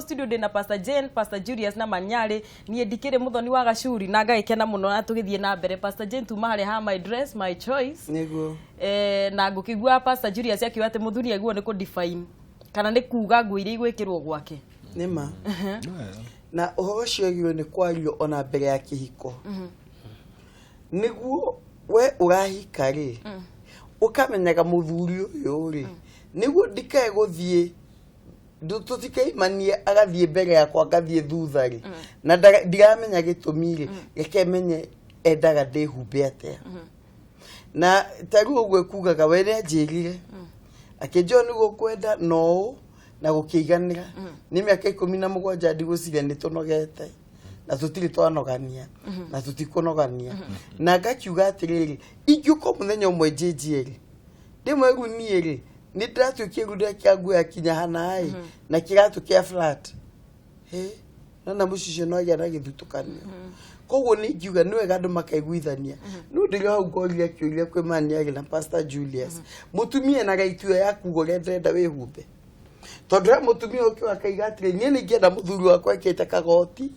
studio ndina Pastor Jane, Pastor Julius na Manyari, nie ndikire muthoni wa Gacuri na ngagikena muno na tugithie na mbere. Pastor Jane tuma hari ha my dress my choice niguo na ngukigua Pastor Julius akiwa ate muthuri aguo ni ku define kana ni kuga nguo iri igwikirwo gwake nima na uhoro cio gio ni kwario ona mbere ya kihiko niguo we urahika ri ukamenyaga muthuri uyu ri niguo ndikae guthie tutikaimanie agathie mbere yakwa ngathie thutha ri na ndiramenya gitumire reke menye endaga ndihumbe atia na taru ogwe kugaga we ne njirire akejo ni gukwenda no na gukiganira ni miaka 17 ndigusire ni tunogete na tutiri twanogania na tutikunogania na ngakiuga atiriri ingiuko muthenya umwe njinjieri ndimwe gunieri ni ndatukie gudia kiagu yakinya hana ai na kiratu kia flat na mucicio no ya na githutukania koguo ni ngiuga niwe gandu makaiguithania no ndirio hau ngoria kiuria kwe Manyari na Pastor Julius mutumie na gaitue yaku gorenda wihumbe tondu mutumie ukiwa kaigatire nie ni ngienda muthuri wakwa ekete kagoti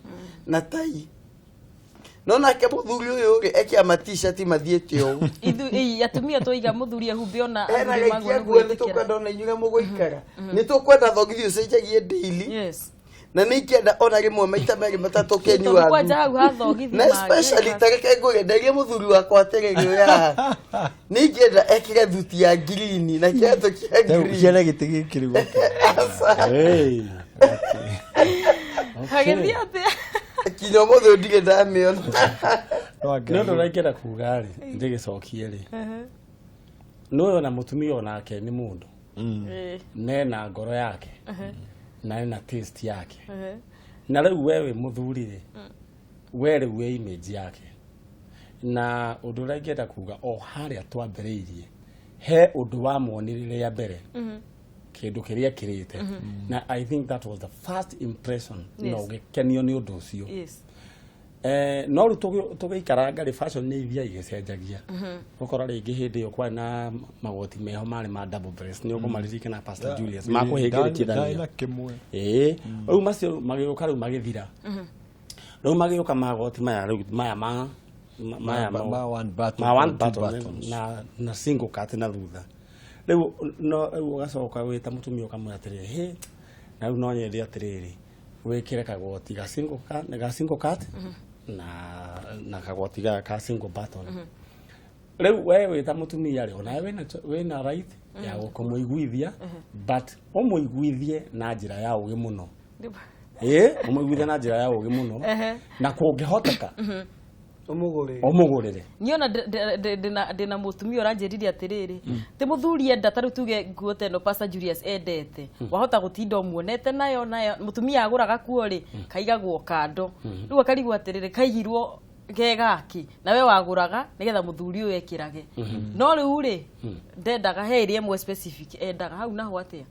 na tai no nake muthuri uyu ri ekia matisha ti mathiete u ithu atumia toiga muthuri ehumbe ona ari magwo ni tukwenda ona inyuga mugoikara ni tukwenda thogithio cenjagie daily yes na nikienda ona rimwe maita meri matatu kenyua kwaja hau ha thogithio na especially tareke ngore ndagie muthuri wakwa atererio ya nikienda ekire thuti ya green na kiato kia green kiana gitigi kirigo hey hagethia atia kinyo mothe ndige ndamiona no ndo raikira kugari ndigicokie ri no na mutumia onake ni mundu nena ngoro yake na ena taste yake na riu wewe muthuri ri were we image yake na undu raikira kuga o haria twambiriirie he undu wa monirire ya mbere kindu kiria kirite na I think that was the first impression no gekenio ni undu ucio no ru tugiikara ngari fashion ni ithia igecenjagia ukora ringi hindi yo kwa na magoti meho mari ma double breast ni ugumaririke na Pastor Julius makuhingirikithania riu macio magiuka riu magithira riu magiuka magoti maya riu maya one button na single cut na thutha riu no ugacoka wita mutumia ukamwatire he na riu no nyende atiriri wikire kagoti ga single cut na kagoti ga single button riu wewe wita mutumia ri ona wena right ya kumuiguithia but umuiguithie na njira ya ugi muno umuiguithie na njira ya ugi muno na kungihoteka omugurire niona ndina mutumia oranjeririe atiriri ti muthuri enda taru tuge nguote no Pastor Julius endete wahota gutinda muonete nayo mutumia aguraga kuo ri kaigagwo kando riu akarigwo atiriri kaigirwo gegaki nawe waguraga nigetha muthuri uyu ekirage no riu ri ndendaga herie mwe specific endaga hau naho atia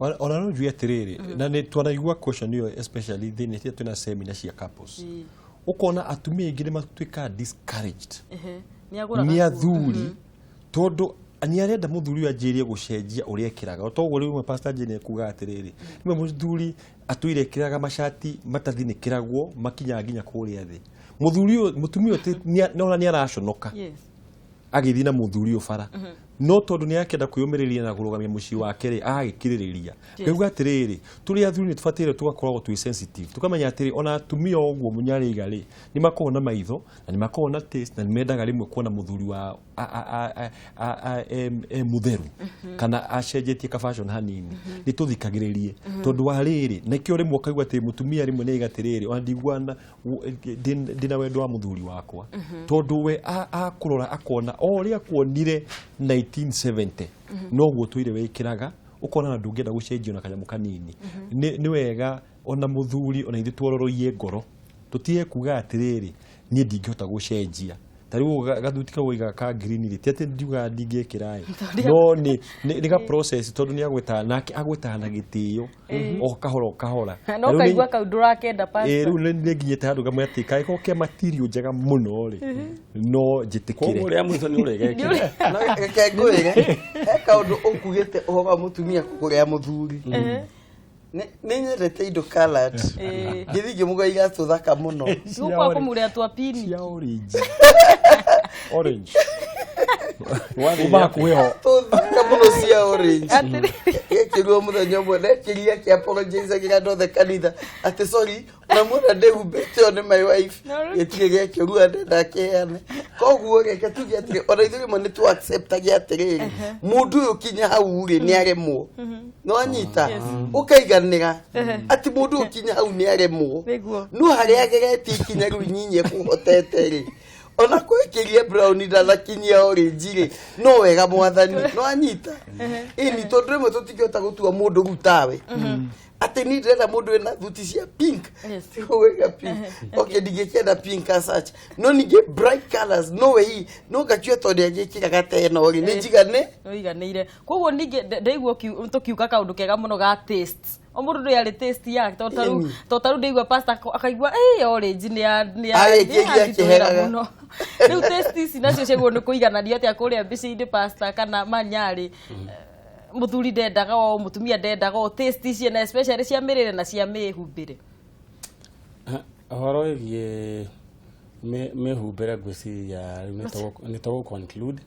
ona no njui atiriri na ni twanaigua question iyo especially thini tia twina seminar cia couples ukona atumia ingire matwika discouraged ni athuri tondu ani arenda muthuri anjirie gucenjia uria ekiraga toguo riu Pastor Jane kuga atiriri ni muthuri atuire kiraga mashati matathinikiragwo makinya nginya kuria thi muthuri mutumia nona ni araconoka agithii na muthuri ubara no tondu ni akenda kwiyumiriria na kurugamia mucii wake ri agikiririria ngauga atiriri turi athuri ni tufatire tugakorwo twi sensitive tukamenya atiri ona atumia oguo Munyari igari ni makona maitho na ni makona taste na ni mendaga rimwe kuona muthuri wa mutheru kana acenjetie ka fashion hanini ni tuthikagiririe tondu wa riri nikio rimwe kaigwa ati mutumia rimwe ni igatiriri ona ndigwana ndina wendo wa muthuri wakwa tondu we akurora akona o ria kuonire 1970 no guo tuire wikiraga ukona na ndungenda gucenjio na kanyamu kanini ni wega ona muthuri ona ithu twororoie ngoro tutie kuga atiriri ni ndingihota gucenjia tariu gathuti kawiga ka green ri tete ndiuga ndingekira no ni ga process tondu ni agweta nake agweta na gitiyo o kahora no kaigwa kaundura kenda Pastor riu ni nginyete handu gamwe ati kai ko ke material njega muno ri no jitikire ko ria mwizo ni uregekire no kegwire he kaundu ukugite oba mutumia kuguria muthuri Nĩnyendete indo colored. Gĩthi ngĩmuga igatũ thaka mũno. Gũkwa kũmũrĩa twapini. Cia orange. Orange. Uba kueho. Thaka mũno cia orange. Gĩkĩruo mũthenya ũmwe ndekĩria kĩ apologize gĩgatothe kanitha. Atĩ sorry, na mũna ndĩhumbĩte o nĩ my wife. Gĩtirĩ gĩakĩrua ndakĩheane. Koguo reke tuge atĩrĩ, ona ithuĩ rĩmwe nĩ acceptagia atĩrĩrĩ. Mũndũ ũyũ kinya hau rĩ nĩ aremwo. No anyita. Ũkaiganĩra. Atĩ mũndũ ũyũ kinya hau nĩ aremwo. No harĩa ageretie kinya rĩu nyinyi kũhotete rĩ. Ona kwĩkĩria brown ndanakinyia orange rĩ. No wega mwathani. No anyita. Ĩni tondũ rĩmwe tũtingĩhota gũtua mũndũ rĩu tawe. Ate ni ndĩrenda mũndũ wĩna thuti cia pink. Wega pink. Okay, ndigĩkĩenda pink as such. No ningĩ bright colors no way. No gakĩo tondũ agĩkĩraga tena ori nĩ njigane. No iganĩire. Koguo ningĩ ndaigua tũkiuga kaũndũ kega mũno ga taste. O mũndũ nĩ arĩ taste yake totaru ndaigua pasta akaigua orange nĩ akĩheraga. Rĩu taste ici nacio ciagwo nĩ kũiganania atĩa kũrĩa mbica-inĩ pasta kana manyarĩ. Muthuri ndendaga o mutumia ndendaga o taste ici na especially cia mĩrĩre na cia mĩhumbĩre. Horo ĩgiĩ mĩhumbĩre ngwĩciria nĩ tũgũ conclude.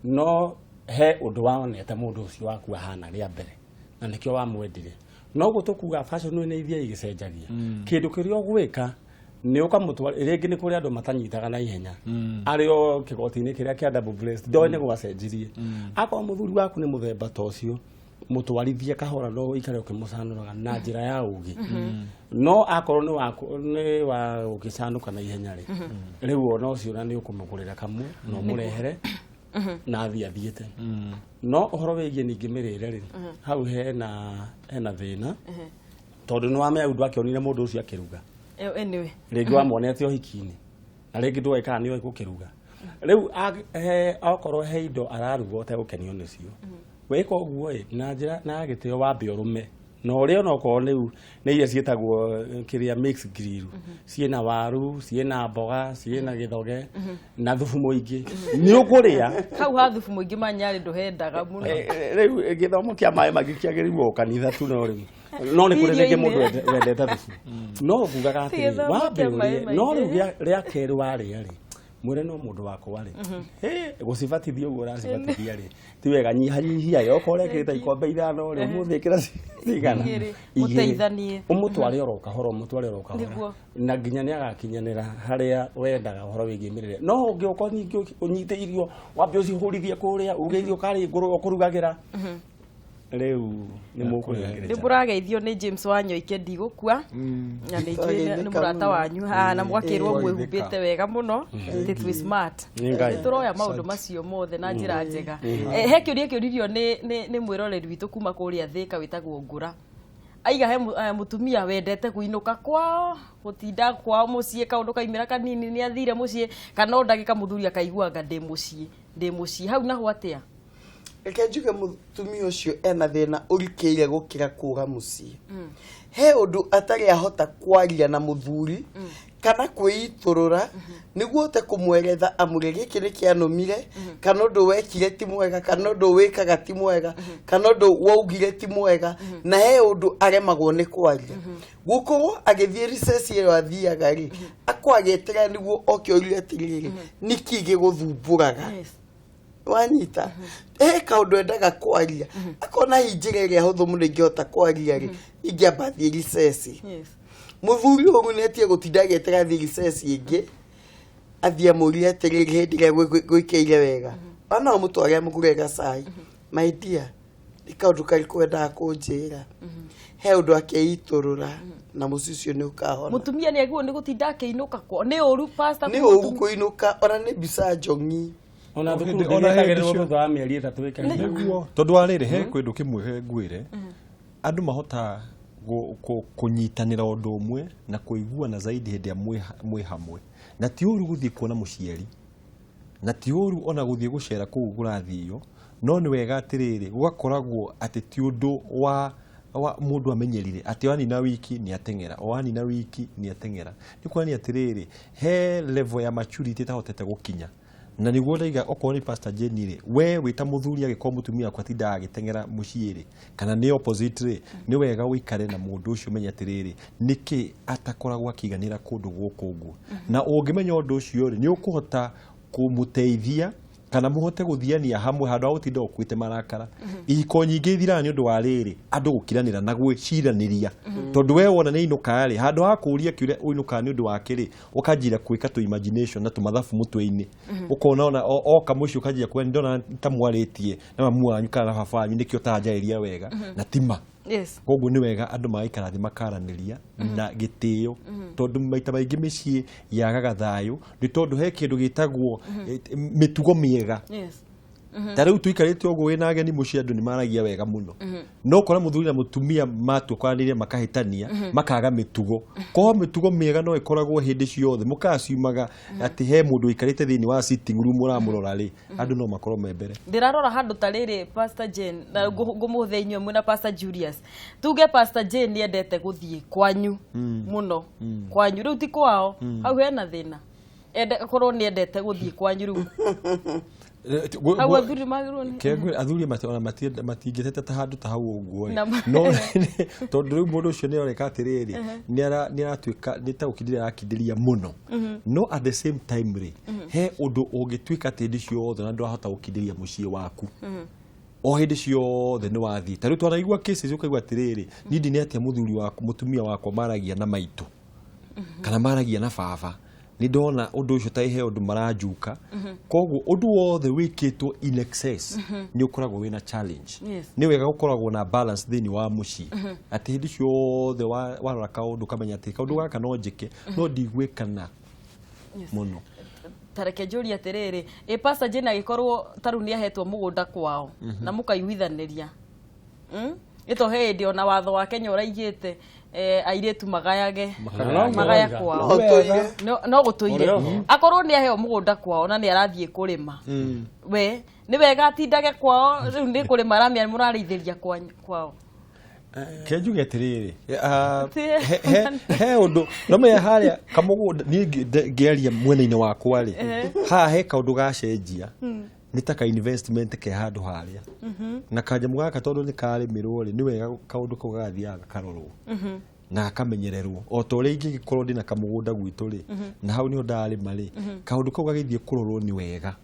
No he ũndũ wonete mũndũ ũcio waku ahana rĩa mbere na nĩkĩo wamwendire. No gũtũkuga fashion nĩ ithia igĩcenjagia. Kĩndũ kĩrĩa ũgwĩka nĩ ũkamũtwara rĩngĩ nĩ kũrĩ andũ matanyitaga na ihenya. Arĩo kĩgoti-inĩ kĩrĩa kĩa double breast ndoĩ nĩ gwacenjirie. Akorwo mũthuri waku nĩ mũthemba ta ũcio mũtwarithie kahora no ikare ũkĩmũcanũraga na njĩra ya ũgĩ. No akorwo nĩ wa gũkĩcanũka na ihenya rĩ. Rĩu ona ũcio na nĩ ũkũmũgũrĩra kamwe no mũrehere na athiĩte. No ũhoro wĩgiĩ ningĩ mĩrĩre rĩ. Hau hena thĩna. Tondũ nĩ wamenya ũndũ akĩonire mũndũ ũcio akĩruga. Anyway. Rĩngĩ wamuonete ũhiki-inĩ. Na rĩngĩ ndũĩ kana nĩ gũkĩruga. Rĩu akorwo he indo araruga ũtegũkenio nĩcio. Wĩka ũguo na njĩra na gĩtĩo wambe ũrũme. Na ũrĩa ona okorwo nĩ iria ciĩtagwo kĩrĩa mix grill. Ciĩna waru, ciĩna mboga, ciĩna gĩthoge na thubu mũingĩ. Nĩ ũkũrĩa. Hau ha thubu mũingĩ manyarĩ ndũhendaga mũno. Rĩu gĩthomo kĩa maĩ mangĩ kĩagĩrĩirwo kanitha tu no rĩu. No nĩ kũrĩ rĩngĩ mũndũ wendete thubu. No kugaga atĩ wambe ũrĩe. No rĩu rĩa kerĩ warĩa rĩ. Mwĩre no mũndũ wakwa rĩ. Gũcibatithia ũguo ũracibatithia rĩ. Ti wega nyihanyihia yo kore kĩrĩta ikombe ithano rĩ mũthĩ ĩkĩra cigana. Mũteithanie. Ũmũtware oro kahora ũmũtware oro kahora. Na nginya nĩ agakinyanĩra harĩa wendaga ũhoro wĩgiĩ mĩrĩre. No ũngĩoka ningĩ ũnyite irio wambe ũcihũrithie kũrĩa uge irio karĩ ũkũrugagĩra. Rĩu nĩ mũkũrĩagĩra. Nĩ mũrageithio nĩ James Wanyoike ndigũkua. Na nĩ njũĩ nĩ mũrata wanyu na mwakĩrwo mwĩhumbĩte wega mũno. Twi smart. Tũroya maũndũ macio mothe na njĩra njega. He kĩũria kĩũririo nĩ mwĩroreri witũ kuma kũrĩa Thĩka wĩtagwo Ngũra. Aiga he mũtumia wendete kũinũka kwao gũtinda kwao mũciĩ kaũndũ kaimĩra kanini nĩ athire mũciĩ kana ndagĩka mũthuri akaiguaga ndĩ mũciĩ hau naho atĩa. Reke njuge mũtumia ũcio ena thĩna ũrikĩire gũkĩra kũga mũciĩ. He ũndũ atarĩ ahota kwaria na mũthuri kana kwĩitũrũra nĩguo ũte kũmweretha amũre gĩkĩ nĩ kĩanũmire kana ũndũ wekire ti mwega kana ũndũ wĩkaga ti mwega kana ũndũ waugire ti mwega na he ũndũ aremagwo nĩ kwaria. Gũkorwo agĩthiĩ recess ĩyo athiaga rĩ akwagĩtĩra nĩguo okĩũria atĩrĩrĩ nĩkĩ gĩgũthumbũraga. Wanyita kaũndũ endaga kwaria akona hinjĩra ĩrĩa hũthũ mũno ingĩhota kwaria rĩ ingĩamba thiĩ recess. Mũthuri ũyũ nĩetie gũtinda agĩetera thiĩ recess ĩngĩ athiĩ amũrie atĩrĩrĩ hĩndĩ ĩrĩa gwĩkĩire wega ona mũtware mũgũre gacai. My dear nĩ kaũndũ karĩkũ wendaga kũnjĩra. He ũndũ akĩitũrũra na mũciĩ ũcio nĩ ũkahona. Mũtumia nĩ aguo nĩ gũtinda akĩinũka kwao. Nĩ ũru pastor. Nĩ ũru kũinũka ona nĩ mbica njongi. Ona thukuru ndĩgĩtagĩrĩrwo thutha wa mĩeri 3 ĩkarĩ. Nĩguo. Tondũ wa rĩrĩ he kĩndũ kĩmwe he ngwĩre. Andũ mahota kũnyitanĩra ũndũ ũmwe na kũiguana zaidi hĩndĩ ya mwĩ hamwe. Na ti ũru gũthiĩ kuona mũciari. Na ti ũru ona gũthiĩ gũcera kũu kũrathio. No nĩ wega atĩrĩrĩ gũgakoragwo atĩ ti ũndũ wa mũndũ amenyerire atĩ wani na wiki ni atengera wani na wiki ni atengera. Nĩ kwani atĩrĩrĩ he level ya maturity tahotete gũkinya na niguo ndaiga okorwo ni Pastor Jane ri we wita muthuri agikoo mutumia kwa tinda agitengera mucii ri kana ni opposite ri ni wega wikare na mundu ucio menya atiriri niki atakoragwo akiganira kundu guku guo na ungimenya undu ucio ri ni ukuhota kumuteithia kana muhote guthiania hamwe handu agutinda ukuite marakara ihiko nyingi ithira ni undu wa riri andu gukiranira na gwiciraniria tondu we wona ni inuka ri handu ha kuria kiure uinuka ni undu wa kiri ukanjira kwika tu imagination na tu mathafu mutwe-ini ukona ona oka mucio ukanjira kwenda ndona tamwaritie na mamu wanyu kana baba wanyu nikio tanjairia wega na tima yes koguo ni wega andu magaikara thi makaraniria na gitio tondu maita maingi micii yagaga thayu ni tondu he kindu gitagwo mitugo miega yes tariu tuikarite oguo wina ageni mucii andu ni maragia wega muno no kora muthuri na mutumia matukwanire makahitania makaga mitugo ko mitugo miega no ikoragwo hindi ciothe mukaciumaga ati he mundu ikarite thini wa sitting room uramurora ri andu no makorwo membere ndirarora handu tariri Pastor Jane na ngumuthe inywe mwina Pastor Julius tuge Pastor Jane ni endete guthie kwanyu muno kwanyu riu ti kwao hau hena thina korwo ni endete guthie kwanyu riu awu athuri magironi kegwe athuri matingitete ta handu ta hau uguo no tondu riu mundu ucio ni oreka atiriri ni aratuika ni ta ukindire akindiria muno no at the same time ri he undu ungituika tindi ciothe na ndu ahota gukindiria mucii waku o hindi ciothe ni wathii tariu twaraigua cases ukaigua atiriri nindi ni atia muthuri waku mutumia wakwa maragia na maitu kana maragia na baba ni ndona undu ucio ta ihe undu marajuka koguo undu wothe wikitwo in excess ni ukoragwo wina challenge ni wega gukoragwo na balance thini wa mucii ati hindi ciothe warora kaundu kamenya ati kaundu gaka no njike no ndigwikana muno tareke njuri atiriri Pastor Jane agikorwo taru ni ahetwo mugunda kwao na mukaiguithaniria ito hindi ona watho wa Kenya uraigite airetu magayage magaya kwao no gutuire akorwo ni aheo mugunda kwao na ni arathie kurima we ni wega atindage kwao riu ni kurima ramia murarithĩria kwao kenjuge atiriri he undu no me haria kamugunda ni ngeria mwena-ini wakwa ri ha he kaundu gacenjia ni ta ka investment ke handu haria na kanjamu gaka tondu ni karimirwo ri ni wega kaundu kau gathiaga karorwo na akamenyererwo o to ri ingikorwo ndina kamugunda gwitu ri na hau ni ndarima ri kaundu kau gagithie kurorwo ni wega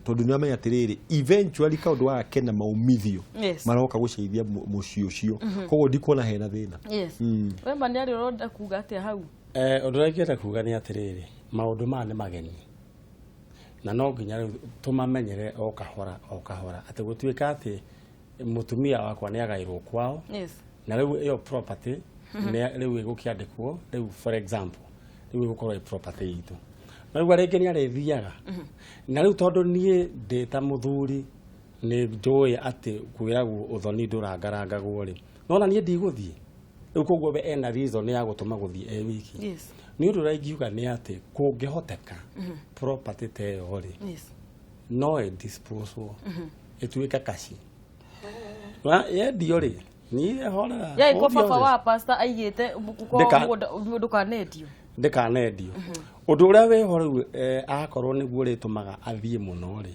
tondu ni amenya atiriri eventually kaundu wake na maumithio maroka guceithia mucii ucio koguo ndikuona hena thina we mani ari uronda kuga atia hau undu raikira kuga ni atiriri maundu ma ni mageni na no nginya tumamenyere o kahora ati gutuika ati mutumia wakwa ni agairwo kwao na riu iyo property riu igukiandikwo riu for example riu igukorwo i property itu na riu arenge ni arethiaga na riu tondu nie ndita muthuri ni njui ati kwiragwo uthoni ndurangarangagwo ri nona nie ndiguthie riu koguo we ena reason ya gutuma guthie wiki ni undu raigiuga ni ati kungihoteka property te yo ri no disposal ituika kashi ye dio ri ni hora ya iko baba wa pastor aigite ndukanendio ndikanendio undu uria we horu akorwo niguo ritumaga athie muno ri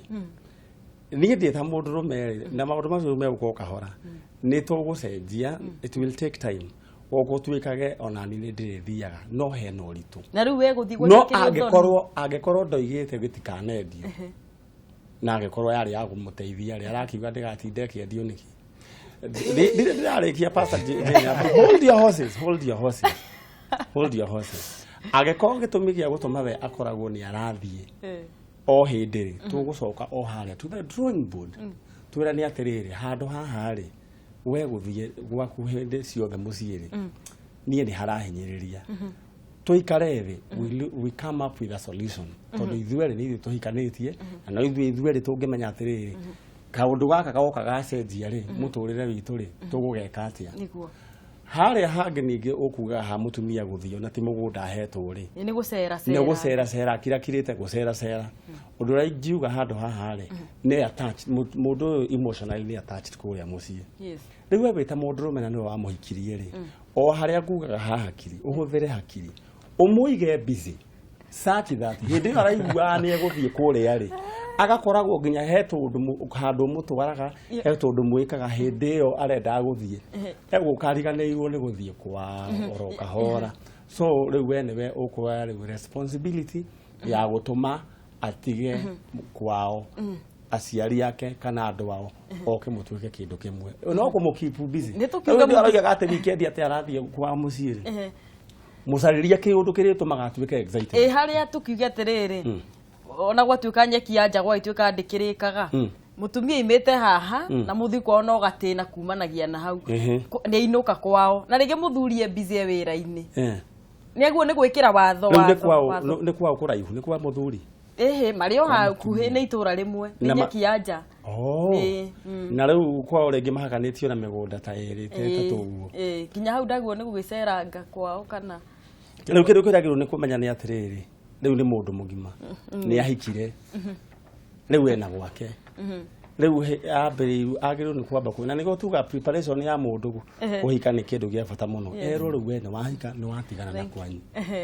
ni ndita mundu rume na maundu macio me guko kahora ni tugucenjia it will take time ogo tuikage ona ni ndirithiaga no he no ritu na riu we guthi no agekorwo ndoigite gitikanendio na agekorwo yari ya gumuteithia ri arakiuga ndigatinde kiendio niki ndirarekia Pastor Jane hold your horses agekorwo gitumi gia gutuma we akoragwo ni arathie o hindi ri tugucoka o haria to the drawing board twira ni atiriri handu haha ri we guthie gwaku hindi ciothe mucii ri nie ni harahinyiriria tuikare thi we come up with a solution tondu ithueri ni tuhikanitie na no ithueri tungimenya atiriri kaundu gaka gagoka gacenjia ri muturire witu ri tugugeka atia niguo haria hangi ningi ukuga ha mutumia guthio na ti mugunda hetwo ri ni gucera cera kirite gucera cera undu rai ngiuga handu haha ri ni attached mundu emotionally ni attached kuria mucii riu we ta mundu rumena ni wa muhikirie ri o haria ngugaga ha hakiri uhuthire hakiri umuige busy search that hindi araigua ni eguthie kuria ri agakoragwo nginya he tundu handu mutwaraga he tundu mwikaga hindi yo arenda guthie egukariganirwo ni guthie kwa oro kahora so riu we niwe ukuoya riu responsibility ya gutuma atige kwao aciari yake kana andu wao oke mutuike kindu kimwe no kumukipu busy ndio arauga ati weekend ati arathie kwa muciri musariria kiundu kiritu magatuike excited haria tukiuge atiriri ona gwatuika nyeki ya njagwa ituika ndikirikaga mutumia imete haha na muthi kwao no gatina kumanagia na hau ni inuka kwao na rige muthurie busy wira-ini nieguo ni gwikira watho ni kwao kuraihu ni kwa muthuri mario hakuhi ni itura rimwe ni nyeki ya nja na riu kwao ringi mahakanitio na migunda ta iri tatu uguo kinya hau ndaguo ni gugiceranga kwao kana riu kindu kiragirwo ni kumenya ni atiriri riu ni mundu mugima ni ahikire riu ena gwake riu ambiriru agirwo ni kwamba kuina nigo tuga preparation ya mundu kuhika ni kindu gia bata muno ero riu ene wahika ni watigana na kwanyu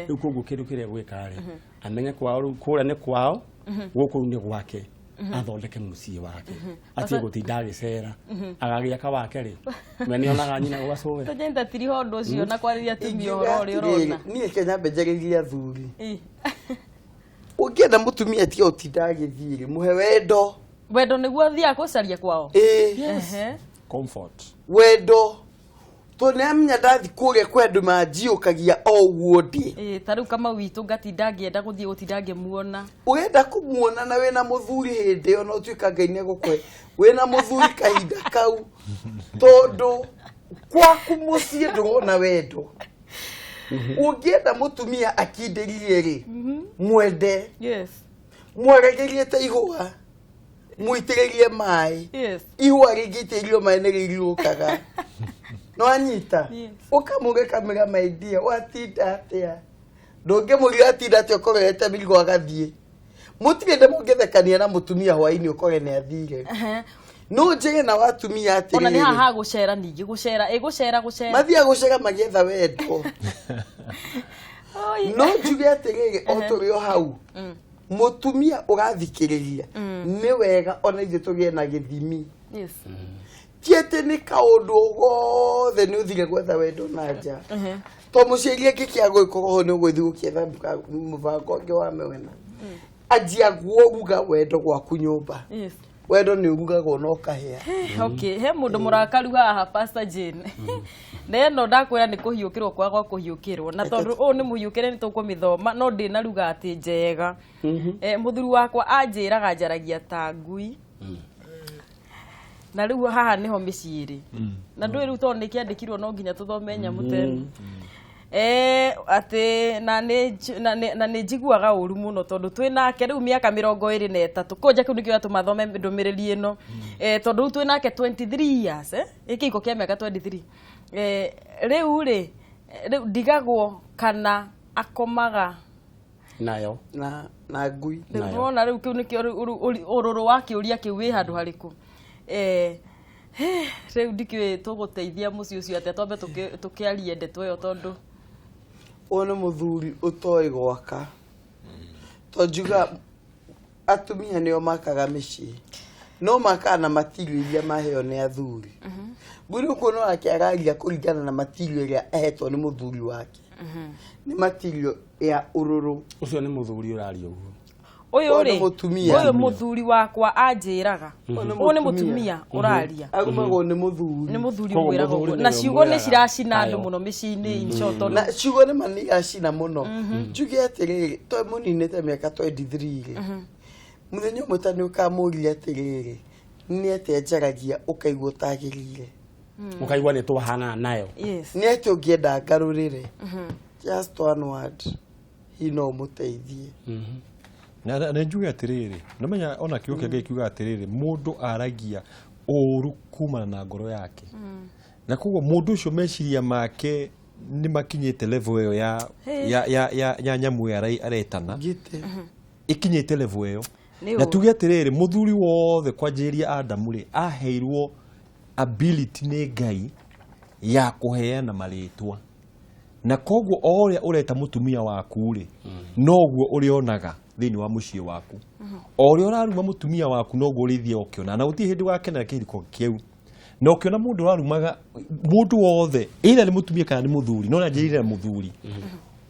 riu koguo kindu kiria gwika ri amenye kwao riu kuria ni kwao guku ni gwake athondeke mucii wake atie gutinda agicera agagiaka wake ri me ni onaga nyina gwacowe tujenda tiri hondo ucio na kwariria tumio uri urona nie Kenya mbenjagiriria thuri ukienda mutumia tie utinda agithiri muhe wendo niguo thia gucaria kwao comfort wendo tunemenya ndathi kuria kwendu manjiukagia o guodi tariu kama witu ngatinda ngienda guthie gutinda ngimuona urenda kumuona na wena muthuri hindi ona utuika Ngai ne gukwe wena muthuri kahinda kau tondu kwaku mucii ndurona wendo ungienda mutumia akinderie ri mwende mwaregerie ta ihua muitiririe mai ihua rigitirio mai ne ririukaga no anyita ukamuge kamera maidia watinda atia ndonge muri atinda atia ukorete mirigo agathie mutigende mungethekania na mutumia hwaini ukore ne athire no njege na watumia atia ona ni haha gucera ningi gucera mathia gucera magietha wendo no njuge atiriri oturio hau mutumia urathikiriria ni wega ona ithe tugie na githimi tiete ni kaundu gothe ni uthire gwetha wendo na nja to mucirie kikiago ikoho ni gwithi gukietha mubango nge wa mewena ajia guoguga wendo gwaku nyumba wendo ni ugugago no kahia okay he mundu murakaru haha Pastor Jane neno ndakwira ni kuhiukirwo kwago kuhiukirwo na tondu o ni muhiukire ni tukumithoma no ndina ruga ati njega muthuru wakwa anjiraga njaragia ta ngui na riu haha niho miciiri na ndui riu tondu nikiandikirwo no nginya tuthome nyamu tenu ati na ni njiguaga uru muno tondu twinake riu miaka 23 koja kiu nikio tumathome ndumiriri ino tondu riu twinake 23 years ikiko kia miaka 23 riu ri ndigagwo kana akomaga nayo na ngui nona riu kiu nikio ururu wa kiuria kiu wi handu hariku riu ndikiwe tuguteithia muci ucio ate twambe tukiarie ndeto yo tondu ona muthuri utoi gwaka tonjuga atumia nio makaga micii no makana matirio iria maheo ni athuri buri kuno akiaragia kuringana na matirio iria ehetwo ni muthuri wake ni matirio ya ururu ucio ni muthuri uraria uguo uyu muthuri wakwa anjiraga uyu ni mutumia uraria agumago ni muthuri mwiraga uguo na ciugo ni ciracina andu muno micini incoto na ciugo ni mani acina muno njuge atiriri to muninete miaka 23 muthenya mutani ukamuria atiriri ni ate njaragia ukaigua tagirire ukaigua ni tuhana nayo ni ate ungienda ngarurire just one word hino muteithie na njuge atiriri nomenya ona kiuke Ngai kiuga atiriri mundu aragia uru kuma na ngoro yake na koguo mundu ucio meciria make ni makinyite level yo ya nyamu aretana ikinyite level yo na tuge atiriri muthuri wothe kwanjiria Adamu ri aheirwo ability ni Ngai ya kuheana maritwa na koguo oria ureta mutumia waku ri noguo urionaga thini wa muciĩ waku o ũrĩa ũraruma mũtumia waku noguo ũrĩthie ũkĩona na gũtirĩ hĩndĩ wakenera kĩhiko kĩu na ũkĩona mũndũ ũrarumaga mũndũ wothe ĩna nĩ mũtumia kana nĩ mũthuri no na njĩrĩra mũthuri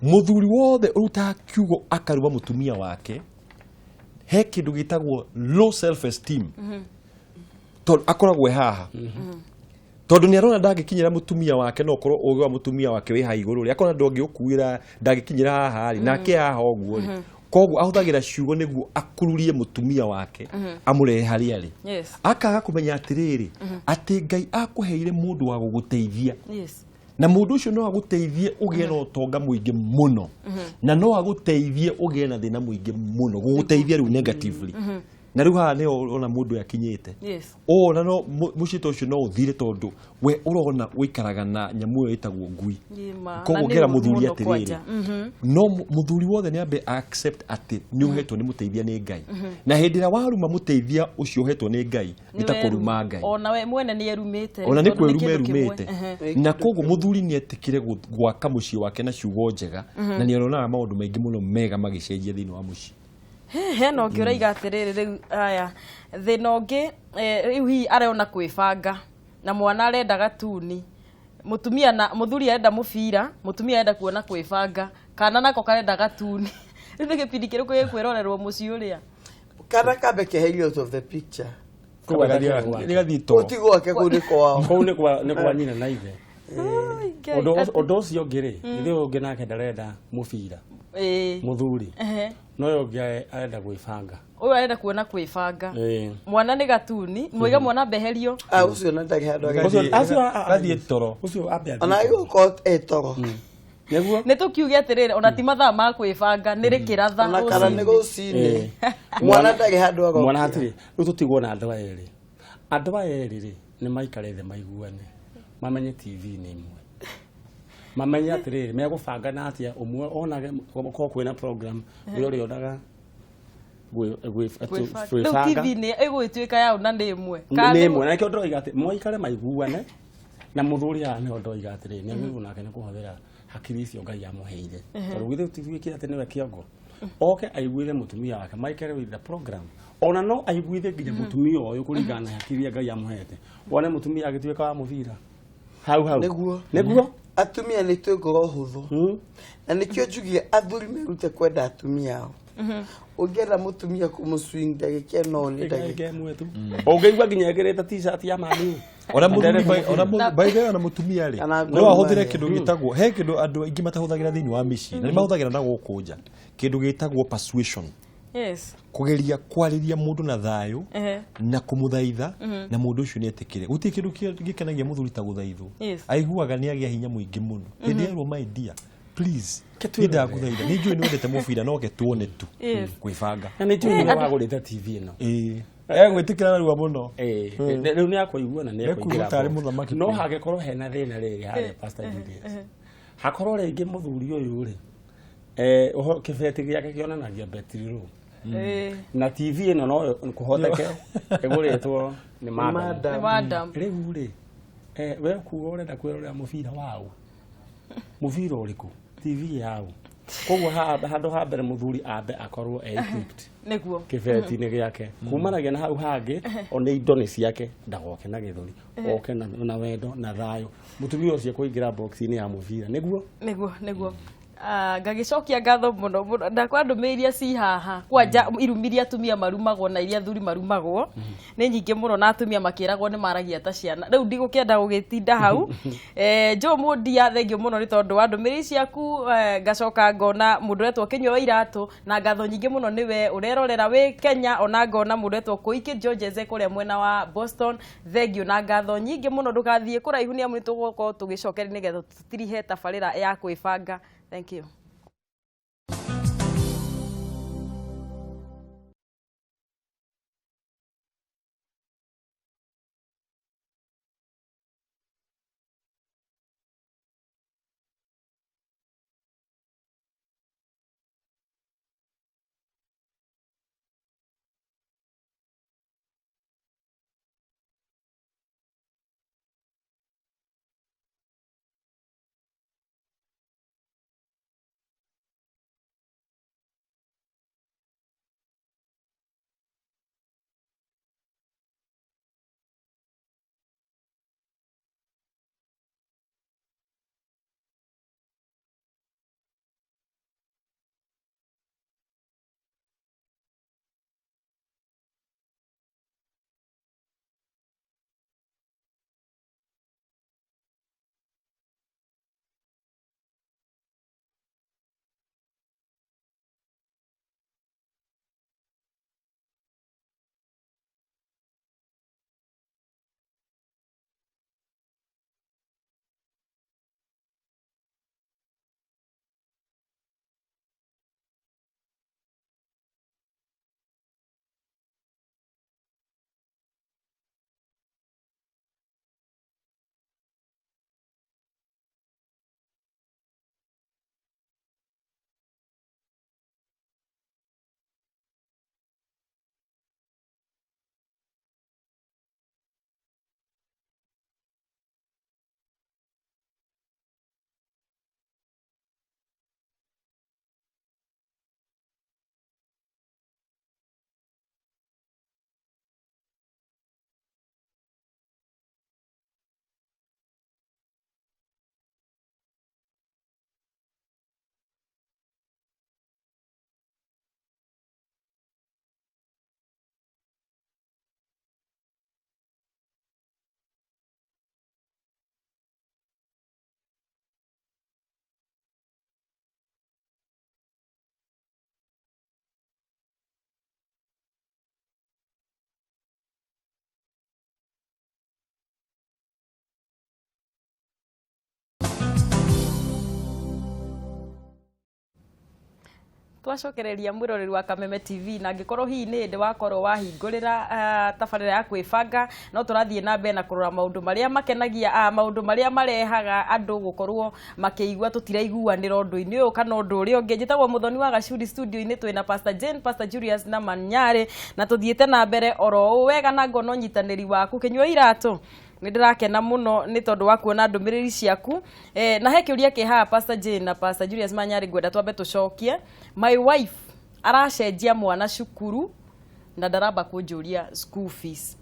mũthuri wothe ũrutaga kiugo akaruma mũtumia wake he kĩndũ gĩtagwo low self esteem tondũ akoragwo haha tondũ nĩ arona ndangĩkinyĩra mũtumia wake no korwo ũgĩ wa mũtumia wake wĩ ha igũrũ rĩ akona ndangĩũkuĩra ndangĩkinyĩra haha rĩ nake haha ũguo rĩ koguo ahũthagĩra ciugo nĩguo akururie mũtumia wake amũrehe harĩa rĩ akaga kũmenya atĩrĩrĩ atĩ Ngai akũheire mũndũ wa gũgũteithia na mũndũ ũcio no agũteithie ũgĩe na ũtonga mũingĩ mũno na no agũteithie ũgĩe na thĩna mũingĩ mũno gũgũteithia rĩu negatively na rĩu haha nĩho ona mũndũ akinyĩte na no mũciĩ ũcio no ũthire tondũ we ũrona ũikaraga na nyamũ ĩyo ĩtagwo ngui koguo ngera mũthuri atĩrĩrĩ no mũthuri wothe nĩambe accept atĩ nĩ ũhetwo nĩ mũteithia nĩ Ngai na hĩndĩ ĩrĩa waruma mũteithia ũcio ũhetwo nĩ Ngai nĩ ta kũruma Ngai ona we mwene nĩ erumĩte ona nĩ kwĩruma erumĩte na koguo mũthuri nĩ etĩkire gwaka mũciĩ wake na ciugo njega na nĩ aronaga maũndũ maingĩ mũno mega magĩcenjia thĩinĩ wa mũciĩ hena ũngĩ ũraiga atĩrĩrĩ rĩu aya thĩna ũngĩ rĩu hihi arona kwĩbanga na mwana arenda gatuni mũtumia na mũthuri arenda mũbira mũtumia arenda kuona kwĩbanga kana nako karenda gatuni rĩu nĩ gĩbindi kĩrĩkũ gĩkwĩrorerwo mũciĩ ũrĩa kana kambe keherio out of the picture ũtigwake kũu nĩ kwao kũu nĩ kwa nyina na ithe ũndũ ũcio ũngĩ rĩ ithe ũngĩ nake ndarenda mũbira mũthuri no yo ũngĩ arenda gwĩbanga ũyũ arenda kuona kwĩbanga mwana nĩ gatuni mwiga mwana beherio ũcio na ndarĩ handũ agathiĩ toro ũcio ambe ona igũkorwo etoro nĩguo nĩ tũkiuge atĩrĩrĩ ona ti mathaa ma kwĩbanga nĩ rĩkĩratha ona kana nĩ rũcinĩ mwana ndarĩ handũ agoka mwana hatirĩ rĩu tũtigwo na andũ aya erĩ rĩ nĩ maikare thĩ maiguane mamenye TV nĩ imwe mamenye atĩrĩrĩ megũbanga na atĩa ũmwe onage gũkorwo kwĩna program ũrĩa ũrĩonaga rĩu TV nĩ ĩgũgĩtuĩka yao na nĩ ĩmwe nĩ ĩmwe na nĩkĩo ndoiga atĩ moikare maiguane na mũthuri haha nĩho ndoiga atĩrĩrĩ nĩ agĩrĩirwo nake nĩ kũhũthĩra hakiri icio Ngai amũheire tondũ githĩ tũtigwĩkire atĩ nĩwe kĩongo oke aiguithe mũtumia wake maikare with the program ona no aiguithe nginya mũtumia ũyũ kũringana na hakiri Ngai amũhete wone mũtumia agĩtuĩka wa mũbira hau nĩguo atumia nĩ twĩ ngoro hũthũ na nĩkĩo njugire athuri merute kwenda atumia ao ũngĩenda mũtumia kũmũswing ndagĩka ĩno nĩ ndagĩka ĩmwe tu ũngĩigua nginya ekĩrĩte t-shirt ya mani ona mũthuri na mũtumia rĩ no ahũthĩre kĩndũ gĩtagwo he kĩndũ andũ aingĩ matahũthagĩra thĩinĩ wa mĩciĩ na nĩ mahũthagĩra na gũkũ nja kĩndũ gĩtagwo persuasion kũgeria kwarĩria mũndũ na thayũ na kũmũthaitha na mũndũ ũcio nĩ etĩkĩre gũtirĩ kĩndũ gĩkenagia mũthuri ta gũthaithwo aiguaga nĩ agĩa hinya mũingĩ mũno hĩndĩ yerwo my dear please ndagũthaitha nĩ njũĩ nĩ wendete mũbira no tuone tu kwĩbanga na nĩ njũĩ nĩ wagũrĩte TV ĩno egwĩtĩkĩra narua mũno rĩu nĩ akũigua na nĩ ekũingĩra no hangĩkorwo hena thĩna rĩrĩ harĩa Pastor Julius hakorwo rĩngĩ mũthuri ũyũ rĩ kĩbeti gĩake kĩonanagia betri low na TV ĩno no kũhoteke ĩgũrĩtwo nĩ madam rĩu rĩ we kuga ũrenda kwĩrorera mũbira wao mũbira ũrĩkũ TV yao koguo handũ ha mbere mũthuri ambe akorwo equipped nĩguo kĩbeti-inĩ gĩake kumanagia na hau hangĩ ona indo nĩ ciake ndagoke na gĩthũri oke na wendo na thayũ mũtumia ũcio kũingĩra box-inĩ ya mũbira nĩguo ngagĩcokia ngatho mũno ndakwa ndũmĩ iria ci haha kwanja irumi iria atumia marumagwo na iria athuri marumagwo nĩ nyingĩ mũno na atumia makĩragwo nĩ maragia ta ciana rĩu ndigũkĩenda gũgĩtinda hau Joe Mũndia thengio mũno nĩ tondũ wa ndũmĩrĩri ciaku ngacoka ngona mũndũ wetwo Kĩnyua wa Iratũ na ngatho nyingĩ mũno nĩwe ũrerorera wĩ Kenya ona ngona mũndũ wetwo Koiki George kũrĩa mwena wa Boston thengio na ngatho nyingĩ mũno ndũgathiĩ kũraihu nĩ amu nĩ tũgũkorwo tũgĩcokeria nĩgetha tũtirihe tabarĩra ya kwĩbanga. Thank you. twacokereria mwiroreri wa Kameme TV na ngikorwo hihi ni ndi wakorwo wahingurira tabarira ya kwibanga no turathie na mbere na kurora maundu maria makenagia maundu maria marehaga andu gukorwo makiigua tutiraiguanira undu-ini uyu kana undu uria ungi. Njitagwo Muthoni wa Gacuri, studio-ini twina Pastor Jane, Pastor Julius na Manyare, na tuthiete na mbere oro wega na ngono nyitaniri waku kinywa iratu. Nidirakena muno ni tondu wa kuona ndumiriri ciaku na he kiuria kiha Pastor Jane na Pastor Julius Manyari gwenda twambe tucokie. My wife aracenjia mwana cukuru na ndaramba kunjuria school fees